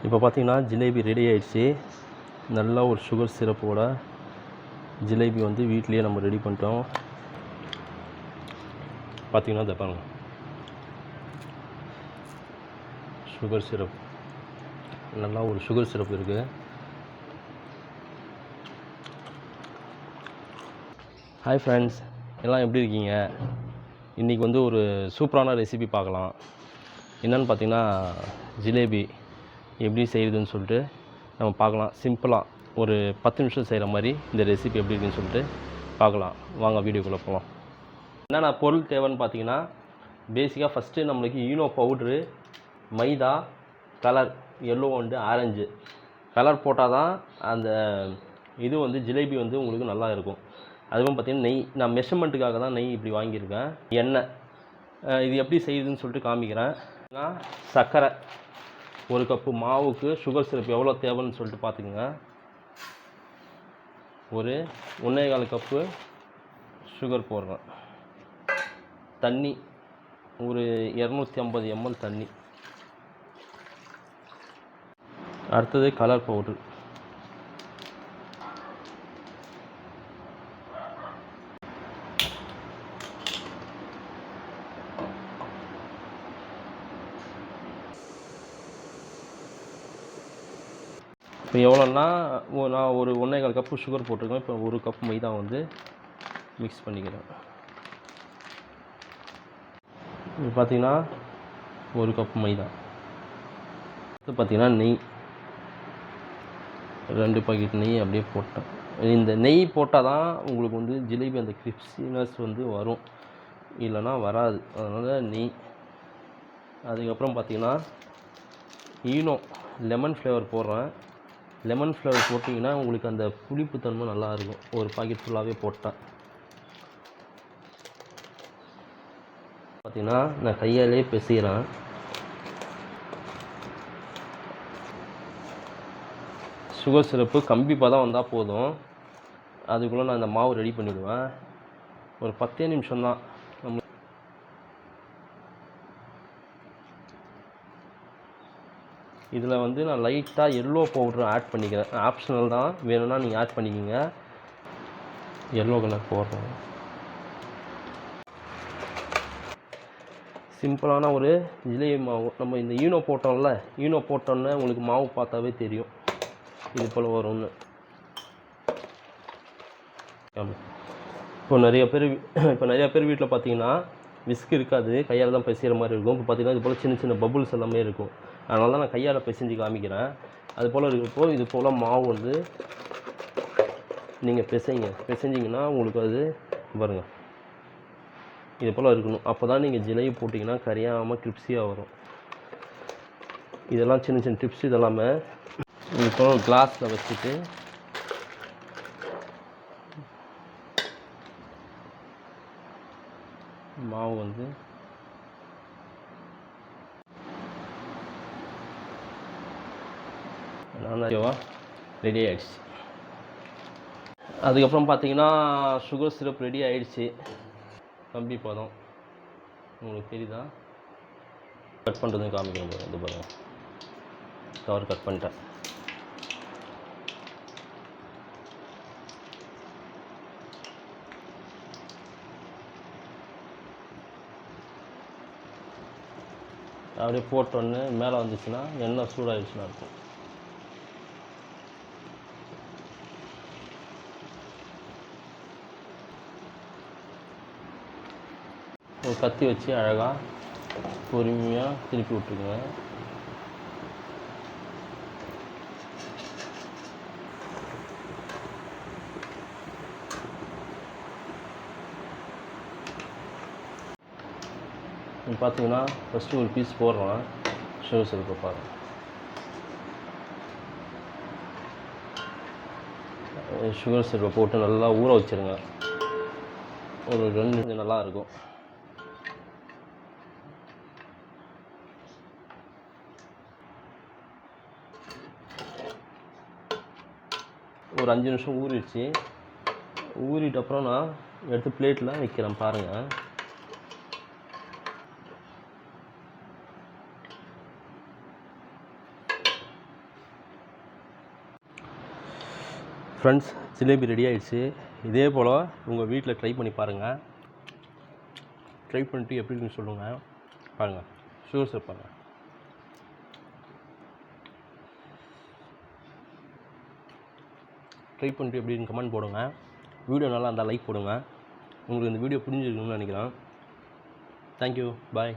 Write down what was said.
இப்போ பார்த்தீங்கன்னா ஜிலேபி ரெடி ஆயிடுச்சு. நல்லா ஒரு சுகர் சிரப்போட ஜிலேபி வந்து வீட்லேயே நம்ம ரெடி பண்ணிட்டோம். பார்த்தீங்கன்னா இதை பாருங்க, சுகர் சிரப், நல்லா ஒரு சுகர் சிரப் இருக்குது. ஹாய் ஃப்ரெண்ட்ஸ், எல்லாம் எப்படி இருக்கீங்க? இன்றைக்கி வந்து ஒரு சூப்பரான ரெசிபி பார்க்கலாம். என்னென்னு பார்த்தீங்கன்னா ஜிலேபி எப்படி செய்யுதுன்னு சொல்லிட்டு நம்ம பார்க்கலாம். சிம்பிளாக ஒரு 10 நிமிஷம் செய்கிற மாதிரி இந்த ரெசிபி எப்படி இருக்குன்னு சொல்லிட்டு பார்க்கலாம். வாங்க வீடியோக்குள்ளே போகலாம். என்னென்ன பொருள் தேவைன்னு பார்த்தீங்கன்னா, பேசிக்காக ஃபஸ்ட்டு நம்மளுக்கு Eno powder, maida, colour yellow and orange colour போட்டால் தான் அந்த இது வந்து ஜிலேபி வந்து உங்களுக்கு நல்லா இருக்கும். அதுவும் பார்த்திங்கன்னா நெய், நான் மெஷர்மெண்ட்டுக்காக தான் நெய் இப்படி வாங்கியிருக்கேன். எண்ணெய், இது எப்படி செய்யுதுன்னு சொல்லிட்டு காமிக்கிறேன். நான் சர்க்கரை, ஒரு கப்பு மாவுக்கு சுகர் சிரப் எவ்வளோ தேவைன்னு சொல்லிட்டு பார்த்துக்குங்க. ஒரு 1.25 கப்பு சுகர் போடுறேன். தண்ணி ஒரு 250 ml தண்ணி. அடுத்தது கலர் பவுட்ரு, இப்போ எவ்வளோன்னா நான் ஒரு 1.25 கப்பு சுகர் போட்டிருக்கேன். இப்போ 1 கப் மைதா வந்து மிக்ஸ் பண்ணிக்கிறேன். இது பார்த்திங்கன்னா 1 கப் மைதா. இது பார்த்திங்கன்னா நெய், 2 பாக்கெட் நெய் அப்படியே போட்டேன். இந்த நெய் போட்டால் தான் உங்களுக்கு வந்து ஜிலேபி அந்த கிரிப்ஸினஸ் வந்து வரும், இல்லைன்னா வராது. அதனால் நெய். அதுக்கப்புறம் பார்த்திங்கன்னா ஈனோ லெமன் ஃப்ளேவர் போடுறேன். லெமன் ஃப்ளேவர் போட்டிங்கன்னா உங்களுக்கு அந்த புளிப்பு தன்மை நல்லாயிருக்கும். ஒரு பாக்கெட் ஃபுல்லாகவே போட்டேன். பார்த்திங்கன்னா நான் கையாலே பிசைகிறேன். சுகர் சிரப்பு கம்பி பதம் வந்தால் போதும். அதுக்குள்ளே நான் இந்த மாவு ரெடி பண்ணிவிடுவேன். ஒரு 10 நிமிஷம்தான். இதில் வந்து நான் லைட்டாக எல்லோ பவுட்ரு ஆட் பண்ணிக்கிறேன். ஆப்ஷனல் தான், வேணும்னா நீங்கள் ஆட் பண்ணிக்கிங்க. எல்லோ கலர் போடுறேன். சிம்பிளான ஒரு ஜிலேபி மாவு. நம்ம இந்த ஈனோ போட்டோம்ல, ஈனோ போட்டோன்னே உங்களுக்கு மாவு பார்த்தாவே தெரியும் இது போல் வரும்னு. இப்போ நிறைய பேர் வீட்டில் பார்த்தீங்கன்னா விஸ்க் இருக்காது, கையால் தான் பிசைகிற மாதிரி இருக்கும். இப்போ பார்த்தீங்கன்னா இது போல் சின்ன சின்ன பபுள்ஸ் எல்லாமே இருக்கும். அதனால தான் நான் கையால் பிசைஞ்சு காமிக்கிறேன். அது போல் இருக்கிறப்போ இது போல் மாவு வந்து நீங்கள் பிசைஞ்சிங்கன்னா உங்களுக்கு அது பாருங்கள் இது போல் இருக்கணும். அப்போ தான் நீங்கள் ஜிலேபி போட்டிங்கன்னா கரையாமல் கிரிப்ஸியாக வரும். இதெல்லாம் சின்ன சின்ன டிப்ஸ். இதெல்லாமே இப்போ கிளாஸில் வச்சுட்டு மாவு வந்து ரெடி ஆகிடுச்சு. அதுக்கப்புறம் பார்த்தீங்கன்னா சுகர் சிரப் ரெடி ஆகிடுச்சு. கம்பி பதம் உங்களுக்கு தெரியுதா? கட் பண்ணுறதுன்னு காமிக்கிறேன் பாருங்கள். இது பாருங்கள், கவர் கட் பண்ணிட்டேன். அப்படியே போட்டோன்னு மேலே வந்துச்சுன்னா எண்ணெய் சூடாகிடுச்சுன்னா இருக்கும். ஒரு கத்தி வச்சு அழகாக பொறுமையாக திருப்பி விட்டுருங்க. பார்த்தீங்கன்னா ஃபஸ்ட்டு ஒரு பீஸ் போடுறேன். சுகர் சிரப்பை பாருங்கள். சுகர் சிரப்பை போட்டு நல்லா ஊற வச்சுருங்க. ஒரு 2 நிமிஷம் நல்லாயிருக்கும். ஒரு 5 நிமிஷம் ஊறிடுச்சு. ஊறிட்ட அப்புறம் நான் எடுத்து பிளேட்டில் வைக்கிறேன் பாருங்கள். ஃப்ரெண்ட்ஸ், ஜிலேபி ரெடி ஆயிடுச்சு. இதே போல் உங்கள் வீட்டில் ட்ரை பண்ணி பாருங்கள். ட்ரை பண்ணிட்டு எப்படி இருக்குன்னு சொல்லுங்கள். பாருங்கள், சுகர் சிரப் பாருங்கள். ட்ரை பண்ணிட்டு எப்படின்னு கமெண்ட் போடுங்க. வீடியோ நல்லா இருந்தால் லைக் போடுங்க. உங்களுக்கு இந்த வீடியோ புரிஞ்சிருக்குன்னு நினைக்கிறேன். தேங்க்யூ, பாய்.